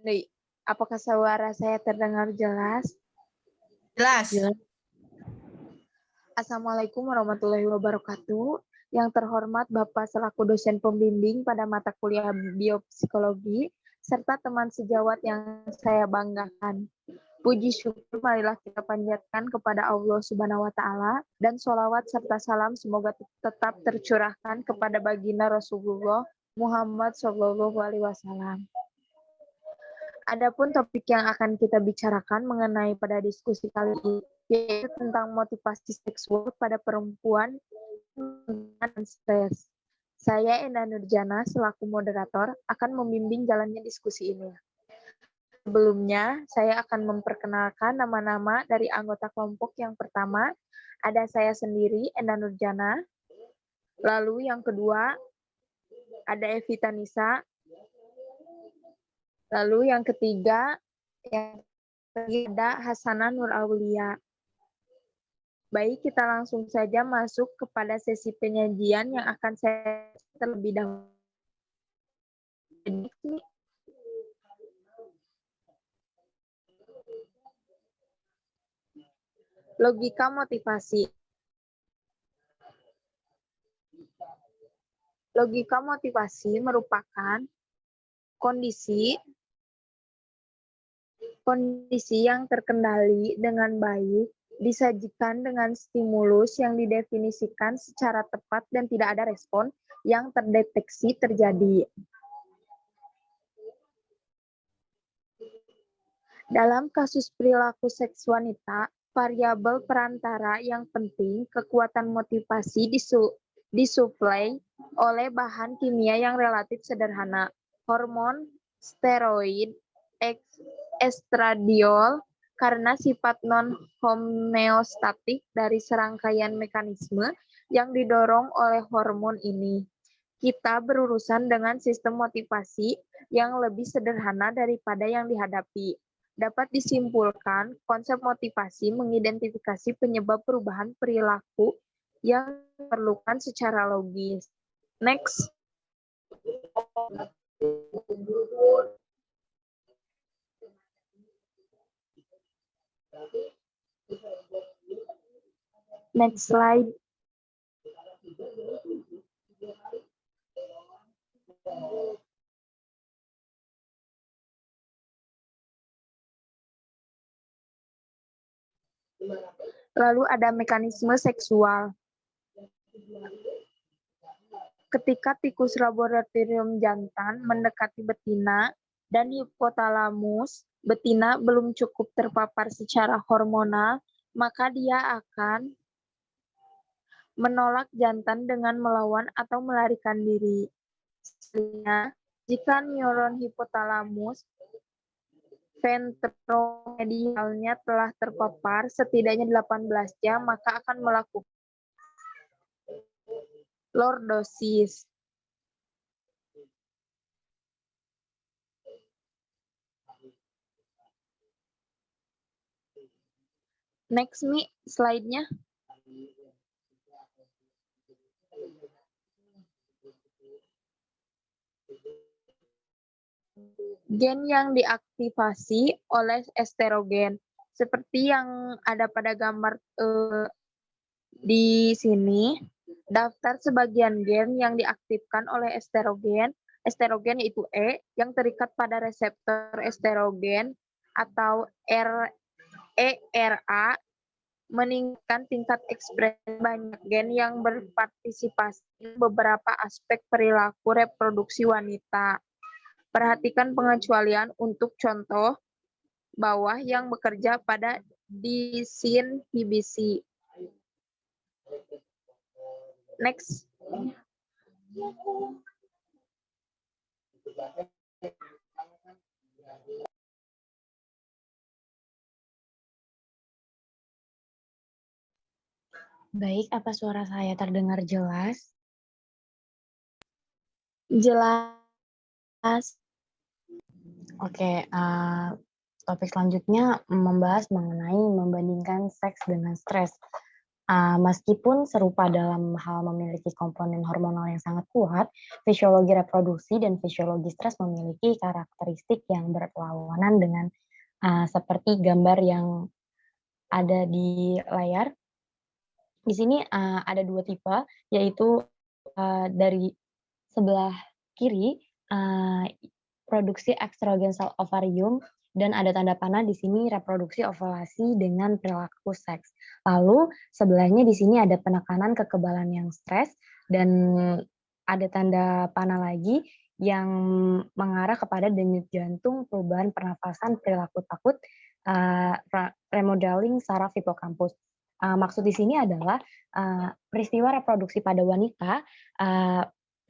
Nih, apakah suara saya terdengar jelas? Jelas. Assalamualaikum warahmatullahi wabarakatuh. Yang terhormat Bapak selaku dosen pembimbing pada mata kuliah biopsikologi, serta teman sejawat yang saya banggakan. Puji syukur marilah kita panjatkan kepada Allah Subhanahu wa Ta'ala, dan sholawat serta salam semoga tetap tercurahkan kepada baginda Rasulullah Muhammad Shallallahu Alaihi Wasallam. Adapun topik yang akan kita bicarakan mengenai pada diskusi kali ini yaitu tentang motivasi seksual pada perempuan dan stres. Saya Enda Nurjana selaku moderator akan membimbing jalannya diskusi ini. Sebelumnya, saya akan memperkenalkan nama-nama dari anggota kelompok. Yang pertama, ada saya sendiri, Enda Nurjana. Lalu yang kedua, ada Evita Nisa. Lalu yang ketiga, ada Hasanah Nur Aulia. Baik, kita langsung saja masuk kepada sesi penyajian yang akan saya terlebih dahulu. Logika motivasi. Logika motivasi merupakan kondisi yang terkendali dengan baik, disajikan dengan stimulus yang didefinisikan secara tepat dan tidak ada respon yang terdeteksi terjadi. Dalam kasus perilaku seks wanita, variabel perantara yang penting, kekuatan motivasi disuplai oleh bahan kimia yang relatif sederhana, hormon, steroid, estradiol, karena sifat non-homeostatik dari serangkaian mekanisme yang didorong oleh hormon ini. Kita berurusan dengan sistem motivasi yang lebih sederhana daripada yang dihadapi. Dapat disimpulkan, konsep motivasi mengidentifikasi penyebab perubahan perilaku yang diperlukan secara logis. Next. Next slide. Lalu ada mekanisme seksual. Ketika tikus laboratorium jantan mendekati betina dan hipotalamus, betina belum cukup terpapar secara hormonal, maka dia akan menolak jantan dengan melawan atau melarikan diri. Sebenarnya, jika neuron hipotalamus ventromedialnya telah terpapar setidaknya 18 jam, maka akan melakukan lordosis. Next, Mi, slide-nya. Gen yang diaktifasi oleh estrogen. Seperti yang ada pada gambar di sini, daftar sebagian gen yang diaktifkan oleh estrogen. Estrogen yaitu E, yang terikat pada reseptor estrogen atau ERA, meningkatkan tingkat ekspresi banyak gen yang berpartisipasi beberapa aspek perilaku reproduksi wanita. Perhatikan pengecualian untuk contoh bawah yang bekerja pada disinhibisi. Next. Baik, apa suara saya terdengar jelas? Jelas. Oke, topik selanjutnya membahas mengenai membandingkan seks dengan stres. Meskipun serupa dalam hal memiliki komponen hormonal yang sangat kuat, fisiologi reproduksi dan fisiologi stres memiliki karakteristik yang berlawanan dengan seperti gambar yang ada di layar. Di sini ada 2 tipe, yaitu dari sebelah kiri, produksi estrogen sel ovarium dan ada tanda panah di sini reproduksi ovulasi dengan perilaku seks. Lalu sebelahnya di sini ada penekanan kekebalan yang stres dan ada tanda panah lagi yang mengarah kepada denyut jantung, perubahan pernafasan, perilaku takut, remodeling saraf hipokampus. Maksud di sini adalah peristiwa reproduksi pada wanita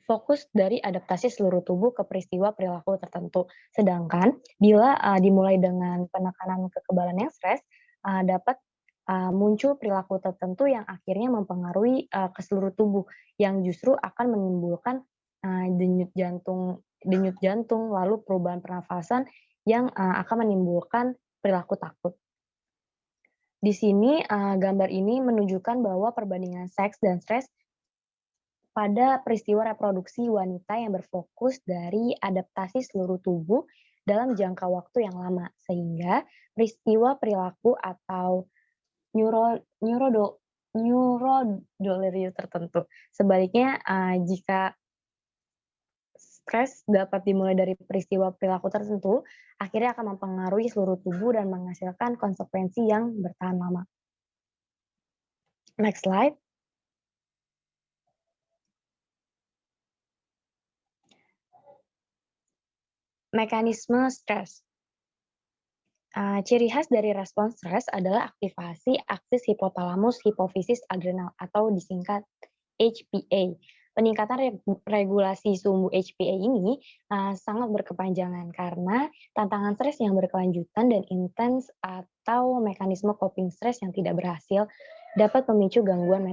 fokus dari adaptasi seluruh tubuh ke peristiwa perilaku tertentu. Sedangkan bila dimulai dengan penekanan kekebalan yang stres, dapat muncul perilaku tertentu yang akhirnya mempengaruhi ke seluruh tubuh, yang justru akan menimbulkan denyut jantung, lalu perubahan pernafasan yang akan menimbulkan perilaku takut. Di sini gambar ini menunjukkan bahwa perbandingan seks dan stres pada peristiwa reproduksi wanita yang berfokus dari adaptasi seluruh tubuh dalam jangka waktu yang lama, sehingga peristiwa perilaku atau neurodelirium tertentu. Sebaliknya, jika stres dapat dimulai dari peristiwa perilaku tertentu, akhirnya akan mempengaruhi seluruh tubuh dan menghasilkan konsekuensi yang bertahan lama. Next slide. Mekanisme stres. Ciri khas dari respons stres adalah aktivasi aksis hipotalamus hipofisis adrenal atau disingkat HPA. Peningkatan regulasi sumbu HPA ini sangat berkepanjangan karena tantangan stres yang berkelanjutan dan intens atau mekanisme coping stres yang tidak berhasil dapat memicu gangguan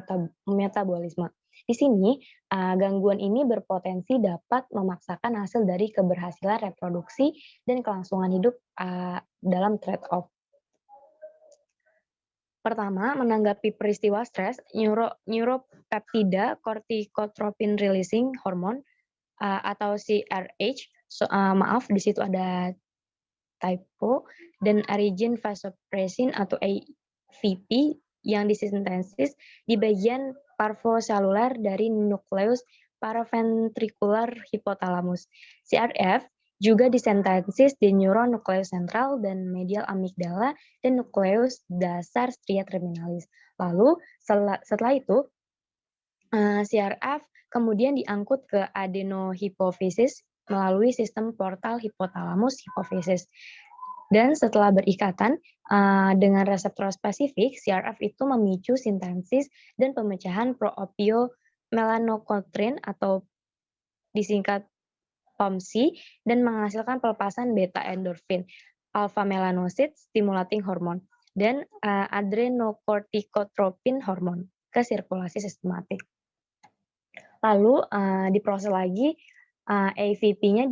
metabolisme. Di sini, gangguan ini berpotensi dapat memaksakan hasil dari keberhasilan reproduksi dan kelangsungan hidup dalam trade-off. Pertama, menanggapi peristiwa stres, neuropeptida corticotropin releasing hormone atau CRH, di situ ada typo, dan arigin vasopressin atau AVP yang disintesis di bagian parvoselular dari nukleus paraventricular hipotalamus. CRF juga disintesis di neuron nukleus sentral dan medial amigdala dan nukleus dasar stria terminalis. Lalu setelah itu CRF kemudian diangkut ke adenohipofisis melalui sistem portal hipotalamus hipofisis. Dan setelah berikatan dengan reseptor spesifik, CRF itu memicu sintesis dan pemecahan proopiomelanocortin atau disingkat POMC dan menghasilkan pelepasan beta endorfin, alpha melanocyte stimulating hormone, dan adrenocorticotropin hormone ke sirkulasi sistematik. Lalu diproses lagi AVP-nya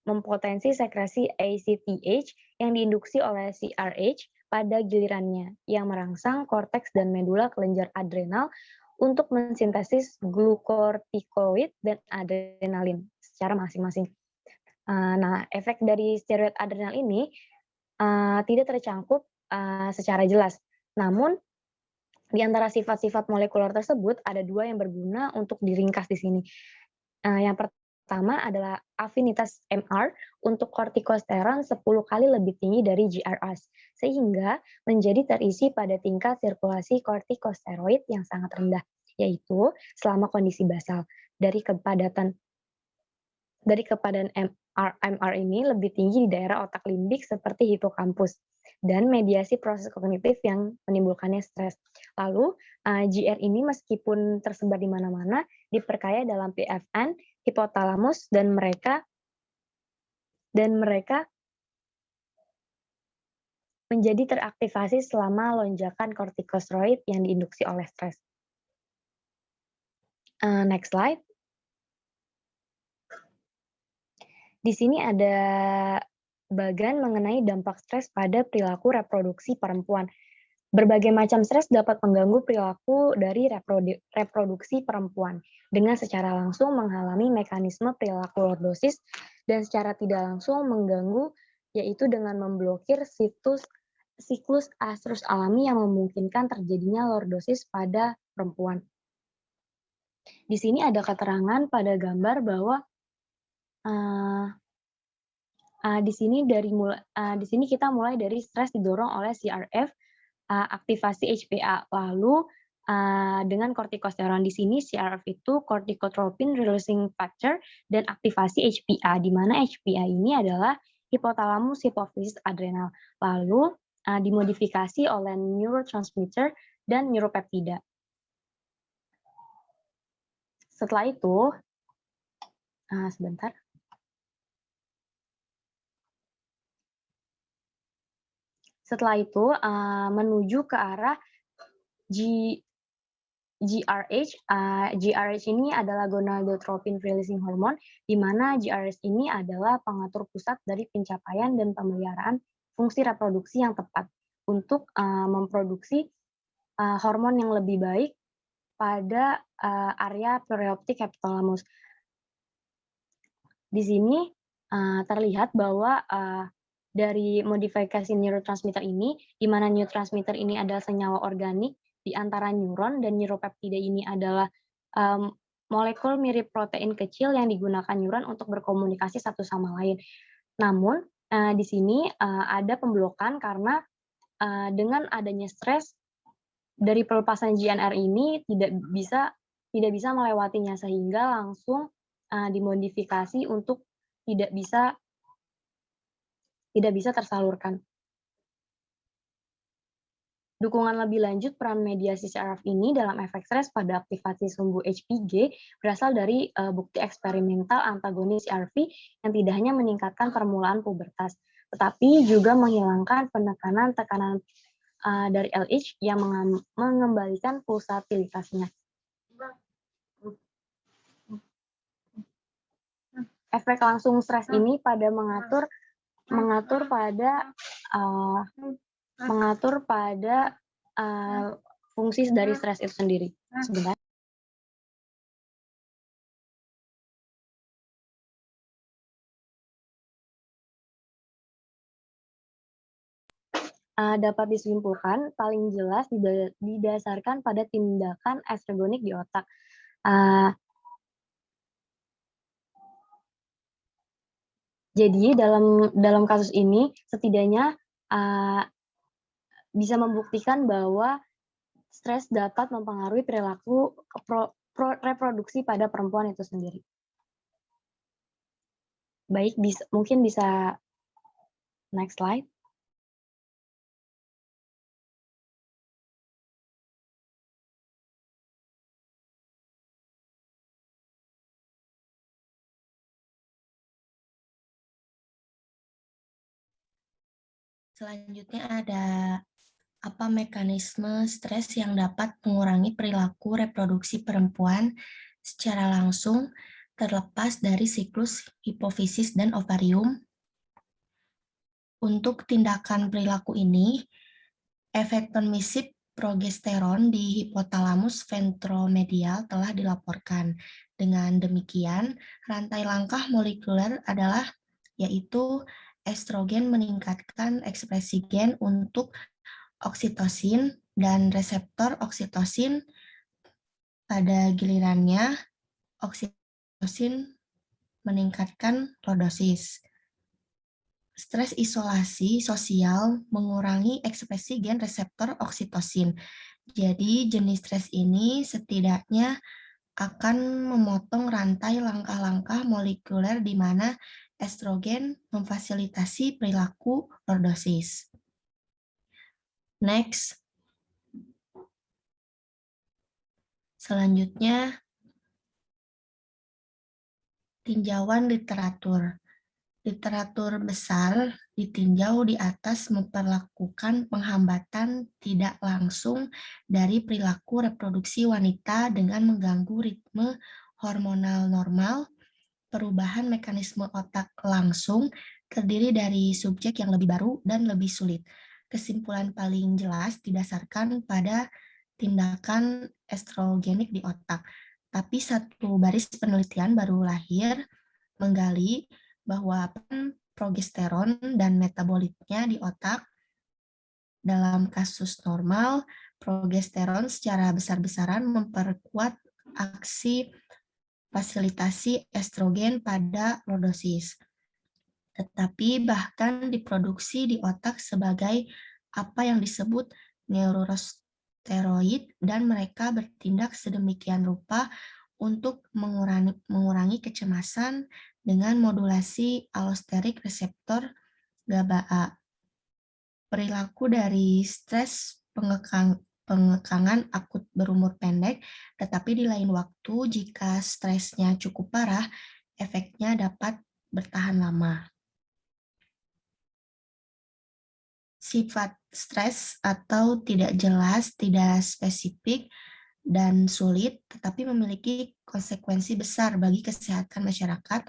mempotensi sekresi ACTH yang diinduksi oleh CRH pada gilirannya yang merangsang korteks dan medula kelenjar adrenal untuk mensintesis glukortikoid dan adrenalin secara masing-masing. Nah, efek dari steroid adrenal ini tidak tercangkup secara jelas. Namun, di antara sifat-sifat molekuler tersebut ada 2 yang berguna untuk diringkas di sini. Yang pertama adalah afinitas MR untuk kortikosteron 10 kali lebih tinggi dari GRS, sehingga menjadi terisi pada tingkat sirkulasi kortikosteroid yang sangat rendah, yaitu selama kondisi basal. Dari kepadatan MR ini lebih tinggi di daerah otak limbik seperti hipokampus dan mediasi proses kognitif yang menimbulkannya stres. Lalu GR ini meskipun tersebar di mana-mana diperkaya dalam PFN, hipotalamus dan mereka menjadi teraktivasi selama lonjakan kortikosteroid yang diinduksi oleh stres. Next slide. Di sini ada bagan mengenai dampak stres pada perilaku reproduksi perempuan. Berbagai macam stres dapat mengganggu perilaku dari reproduksi perempuan dengan secara langsung menghalangi mekanisme perilaku lordosis dan secara tidak langsung mengganggu, yaitu dengan memblokir siklus estrus alami yang memungkinkan terjadinya lordosis pada perempuan. Di sini ada keterangan pada gambar bahwa di sini kita mulai dari stres didorong oleh CRF, aktivasi HPA. Lalu dengan kortikosteron di sini CRF itu corticotropin releasing factor dan aktivasi HPA, di mana HPA ini adalah hipotalamus hipofisis adrenal. Lalu dimodifikasi oleh neurotransmitter dan neuropeptida. Setelah itu, sebentar. Setelah itu menuju ke arah GRH. GRH ini adalah gonadotropin releasing hormone, di mana GRH ini adalah pengatur pusat dari pencapaian dan pemeliharaan fungsi reproduksi yang tepat untuk memproduksi hormon yang lebih baik pada area perioptik hypothalamus. Di sini terlihat bahwa dari modifikasi neurotransmitter ini, di mana neurotransmitter ini adalah senyawa organik di antara neuron dan neuropeptida ini adalah molekul mirip protein kecil yang digunakan neuron untuk berkomunikasi satu sama lain. Namun di sini ada pemblokan karena dengan adanya stres dari pelepasan GNR ini tidak bisa melewatinya, sehingga langsung dimodifikasi untuk tidak bisa tersalurkan. Dukungan lebih lanjut peran mediasi CRF ini dalam efek stres pada aktivasi sumbu HPG berasal dari bukti eksperimental antagonis CRV yang tidak hanya meningkatkan permulaan pubertas, tetapi juga menghilangkan tekanan dari LH yang mengembalikan pulsatilitasnya. Efek langsung stres ini pada mengatur pada fungsi dari stres itu sendiri. Sebentar. Dapat disimpulkan paling jelas didasarkan pada tindakan estrogenik di otak. Jadi dalam kasus ini setidaknya bisa membuktikan bahwa stres dapat mempengaruhi perilaku reproduksi pada perempuan itu sendiri. Baik, mungkin bisa next slide. Selanjutnya ada apa mekanisme stres yang dapat mengurangi perilaku reproduksi perempuan secara langsung terlepas dari siklus hipofisis dan ovarium. Untuk tindakan perilaku ini, efek permisif progesteron di hipotalamus ventromedial telah dilaporkan. Dengan demikian, rantai langkah molekuler adalah yaitu estrogen meningkatkan ekspresi gen untuk oksitosin dan reseptor oksitosin. Pada gilirannya, oksitosin meningkatkan lordosis. Stres isolasi sosial mengurangi ekspresi gen reseptor oksitosin. Jadi jenis stres ini setidaknya akan memotong rantai langkah-langkah molekuler di mana estrogen memfasilitasi perilaku lordosis. Next. Selanjutnya, tinjauan literatur. Literatur besar ditinjau di atas memperlakukan penghambatan tidak langsung dari perilaku reproduksi wanita dengan mengganggu ritme hormonal normal, perubahan mekanisme otak langsung, terdiri dari subjek yang lebih baru dan lebih sulit. kesimpulan paling jelas didasarkan pada tindakan estrogenik di otak. Tapi satu baris penelitian baru lahir menggali bahwa progesteron dan metabolitnya di otak. Dalam kasus normal, progesteron secara besar-besaran memperkuat aksi fasilitasi estrogen pada lordosis. Tetapi bahkan diproduksi di otak sebagai apa yang disebut neurosteroid dan mereka bertindak sedemikian rupa untuk mengurangi kecemasan dengan modulasi allosterik reseptor GABA-A. Perilaku dari stres pengekangan akut berumur pendek, tetapi di lain waktu jika stresnya cukup parah, efeknya dapat bertahan lama. Sifat stres atau tidak jelas, tidak spesifik, dan sulit, tetapi memiliki konsekuensi besar bagi kesehatan masyarakat,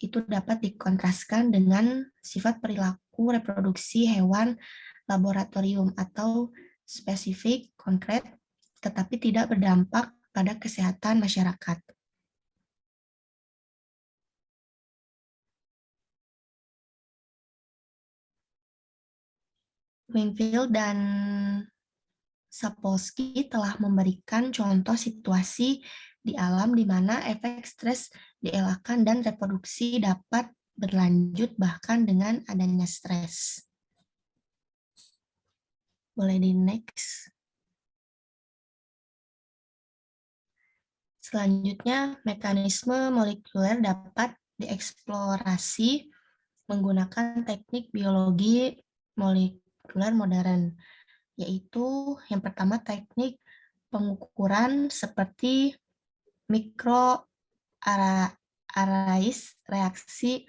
itu dapat dikontraskan dengan sifat perilaku reproduksi hewan laboratorium atau spesifik, konkret, tetapi tidak berdampak pada kesehatan masyarakat. Wingfield dan Sapolsky telah memberikan contoh situasi di alam di mana efek stres dielakkan dan reproduksi dapat berlanjut bahkan dengan adanya stres. Boleh di next. Selanjutnya, mekanisme molekuler dapat dieksplorasi menggunakan teknik biologi molekuler modern, yaitu yang pertama teknik pengukuran seperti mikroarrays, reaksi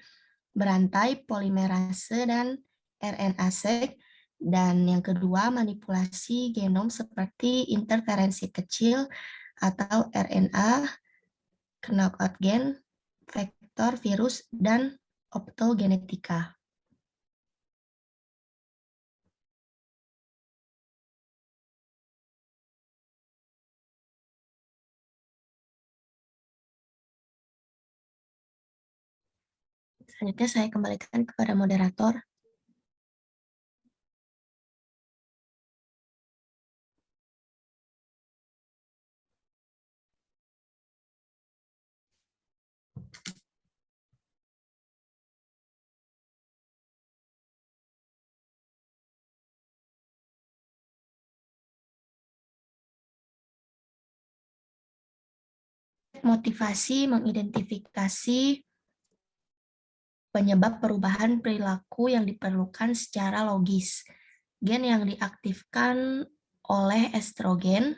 berantai, polimerase, dan RNA-seq, dan yang kedua manipulasi genom seperti interferensi kecil atau RNA, knockout gen, vektor virus, dan optogenetika. Selanjutnya saya kembalikan kepada moderator. Motivasi mengidentifikasi penyebab perubahan perilaku yang diperlukan secara logis. Gen yang diaktifkan oleh estrogen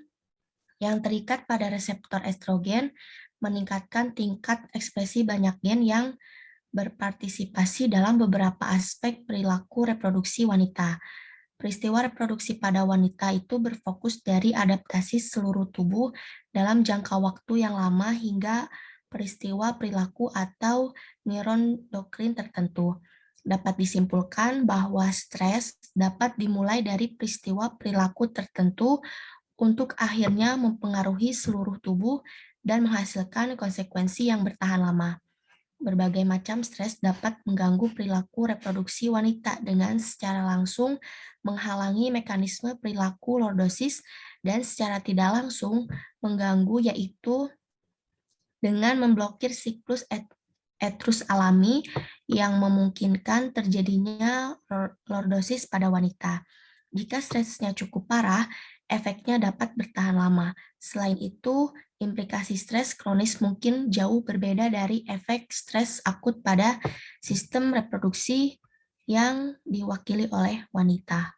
yang terikat pada reseptor estrogen meningkatkan tingkat ekspresi banyak gen yang berpartisipasi dalam beberapa aspek perilaku reproduksi wanita. Peristiwa reproduksi pada wanita itu berfokus dari adaptasi seluruh tubuh dalam jangka waktu yang lama hingga peristiwa perilaku atau neuron doktrin tertentu. Dapat disimpulkan bahwa stres dapat dimulai dari peristiwa perilaku tertentu untuk akhirnya mempengaruhi seluruh tubuh dan menghasilkan konsekuensi yang bertahan lama. Berbagai macam stres dapat mengganggu perilaku reproduksi wanita dengan secara langsung menghalangi mekanisme perilaku lordosis dan secara tidak langsung mengganggu, yaitu dengan memblokir siklus etrus alami yang memungkinkan terjadinya lordosis pada wanita. Jika stresnya cukup parah, efeknya dapat bertahan lama. Selain itu, implikasi stres kronis mungkin jauh berbeda dari efek stres akut pada sistem reproduksi yang diwakili oleh wanita.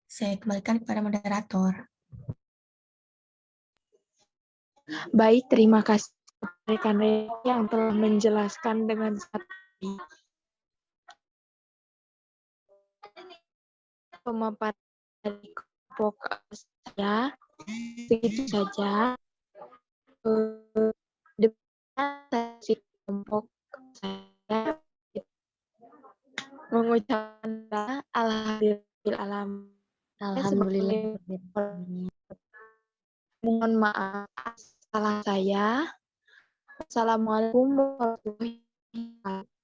Saya kembalikan kepada moderator. Baik, terima kasih rekan-rekan yang telah menjelaskan dengan sangat baik. Pemaparan dari kelompok saya segitu saja. Depan sesi kelompok saya mengucapkan alhamdulillah. Alhamdulillah. Mohon maaf atas salah saya. Assalamualaikum warahmatullahi wabarakatuh.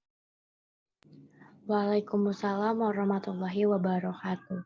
Waalaikumsalam warahmatullahi wabarakatuh.